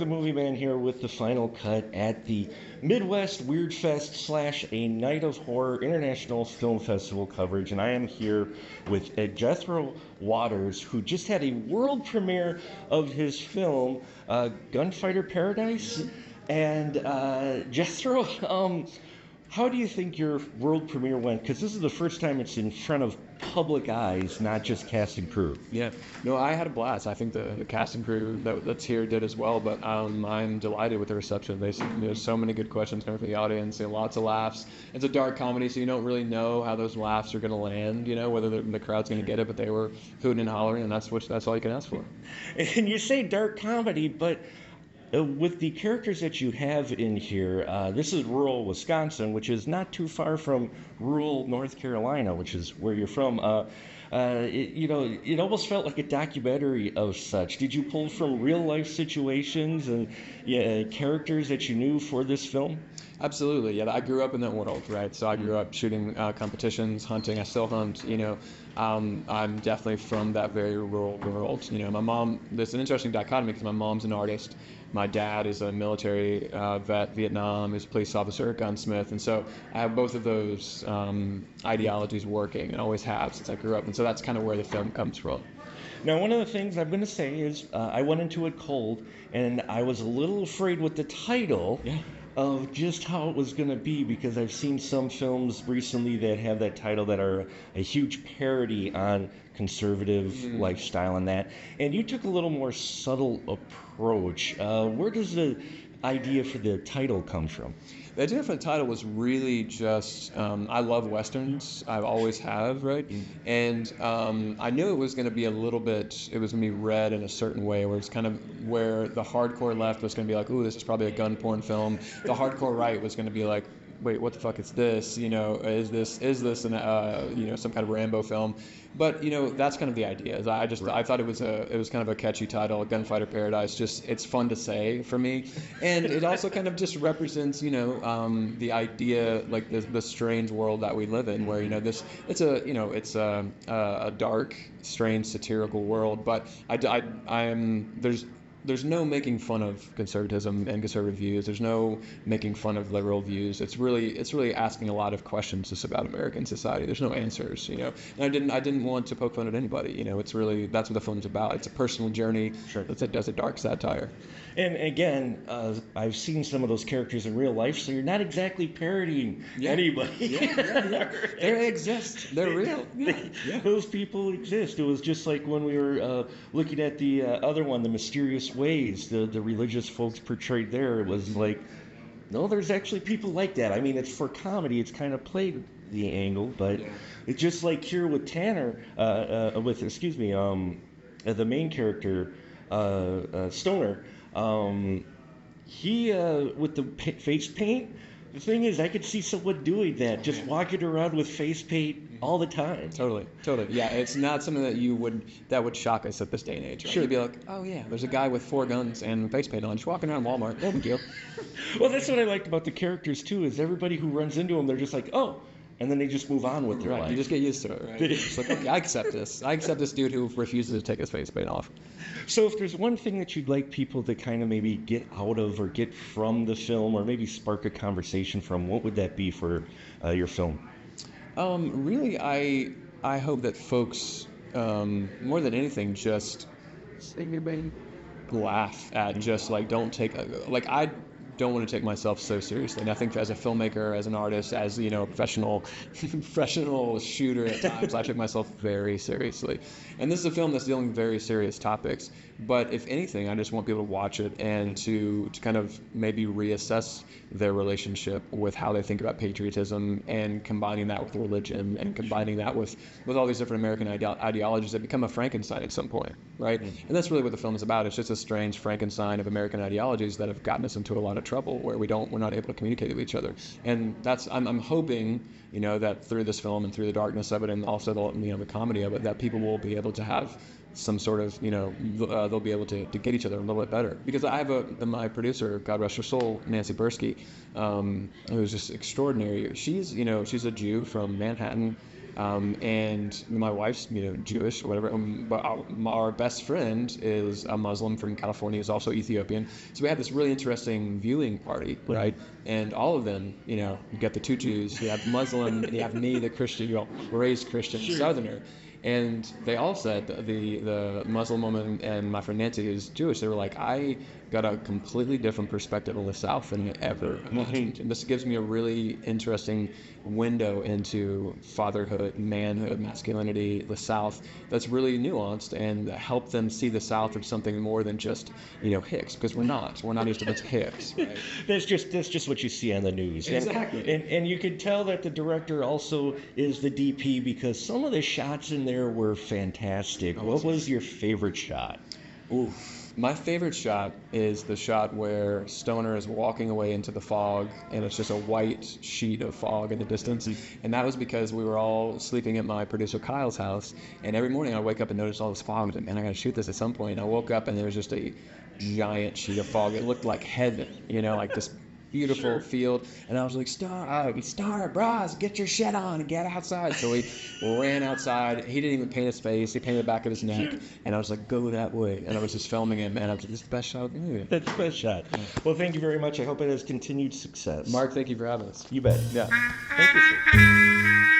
the Movie Man here with the final cut at the Midwest Weirdfest slash A Night of Horror International Film Festival coverage. And I am here with Jethro Waters, who just had a world premiere of his film, Gunfighter Paradise. And Jethro, how do you think your world premiere went? Because this is the first time it's in front of public eyes, not just cast and crew. Yeah, no, I had a blast. I think the cast and crew that's here did as well, but I'm delighted with the reception. There's so many good questions coming from the audience, and lots of laughs. It's a dark comedy, so you don't really know how those laughs are going to land, whether the crowd's going to get it, but they were hooting and hollering, and that's all you can ask for. And you say dark comedy, but with the characters that you have in here, this is rural Wisconsin, which is not too far from rural North Carolina, which is where you're from. It almost felt like a documentary of such. Did you pull from real life situations and characters that you knew for this film? Absolutely, yeah. I grew up in that world, right? So I grew up shooting competitions, hunting. I still hunt. I'm definitely from that very rural world. My mom. There's an interesting dichotomy because my mom's an artist. My dad is a military vet, Vietnam, is a police officer, a gunsmith, and so I have both of those ideologies working, and always have since I grew up. And so that's kind of where the film comes from. Now, one of the things I'm going to say is I went into it cold, and I was a little afraid with the title. Yeah. Of just how it was going to be, because I've seen some films recently that have that title that are a huge parody on conservative lifestyle and that. And you took a little more subtle approach. Where does the idea for the title come from? The idea for the title was really just, I love Westerns, I always have, right? And I knew it was going to be it was going to be read in a certain way, where it's kind of where the hardcore left was going to be like, ooh, this is probably a gun porn film. The hardcore right was going to be like, wait, what the fuck is this? Is this an some kind of Rambo film? But that's kind of the idea. I thought it was kind of a catchy title, Gunfighter Paradise. Just it's fun to say for me, and it also kind of just represents the idea, like the strange world that we live in, where it's a dark, strange, satirical world. But there's no making fun of conservatism and conservative views. There's no making fun of liberal views. It's really asking a lot of questions just about American society. There's no answers, And I didn't want to poke fun at anybody. It's really, that's what the film's about. It's a personal journey. Sure. It does a dark satire. And again, I've seen some of those characters in real life, so you're not exactly parodying anybody. Yeah. They exist. They're real. Those people exist. It was just like when we were looking at the other one, The Mysterious Ways, the religious folks portrayed there. It was like, no, there's actually people like that. I mean, it's for comedy. It's kind of played the angle, but it's just like here with Tanner, the main character, Stoner. He with the face paint. The thing is, I could see someone doing that, just walking around with face paint all the time. Totally. Yeah, it's not something that would shock us at this day and age. Right? Sure. You'd be like, oh yeah, there's a guy with 4 guns and face paint on, just walking around Walmart. No big deal. Well, that's what I liked about the characters too. Is everybody who runs into them, they're just like, oh. And then they just move on with their life. You just get used to it, right? It's like, okay, I accept this. I accept this dude who refuses to take his face paint off. So if there's one thing that you'd like people to kind of maybe get out of or get from the film, or maybe spark a conversation from, what would that be for your film? Really, I hope that folks, more than anything, just laugh at, just like, don't take, I don't want to take myself so seriously. And I think as a filmmaker, as an artist, as a professional shooter at times, I took myself very seriously. And this is a film that's dealing with very serious topics. But if anything, I just want people to watch it and to kind of maybe reassess their relationship with how they think about patriotism, and combining that with religion, and combining that with all these different American ideologies that become a Frankenstein at some point, right? And that's really what the film is about. It's just a strange Frankenstein of American ideologies that have gotten us into a lot of trouble, where we're not able to communicate with each other. And I'm hoping, that through this film and through the darkness of it, and also the comedy of it, that people will be able to have some sort of, they'll be able to get each other a little bit better. Because I have my producer, God rest her soul, Nancy Bursky, who's just extraordinary. She's a Jew from Manhattan, And my wife's, Jewish or whatever. But our best friend is a Muslim from California, who's also Ethiopian. So we had this really interesting viewing party, right? And all of them, you got the two Jews, you have Muslim, and you have me, the Christian, raised Christian Southerner. And they all said, the Muslim woman and my friend Nancy, who's Jewish, they were like, I got a completely different perspective of the South than I ever imagined. And this gives me a really interesting window into fatherhood, manhood, masculinity, the South, that's really nuanced, and help them see the South as something more than just, Hicks, because we're not just a bunch of Hicks, right? That's just what you see on the news. Exactly. And you could tell that the director also is the DP, because some of the shots in there were fantastic. What was your favorite shot? Ooh, my favorite shot is the shot where Stoner is walking away into the fog, and it's just a white sheet of fog in the distance. And that was because we were all sleeping at my producer Kyle's house, and every morning I wake up and notice all this fog. I was like, man, I gotta shoot this at some point. And I woke up and there was just a giant sheet of fog. It looked like heaven, like this beautiful field. And I was like, Star, bros, get your shit on and get outside. So we ran outside. He didn't even paint his face. He painted the back of his neck. And I was like, go that way. And I was just filming him. And I was like, this is the best shot of the movie. That's the best shot. Yeah. Well, thank you very much. I hope it has continued success. Mark, thank you for having us. You bet. Yeah. Thank you, sir.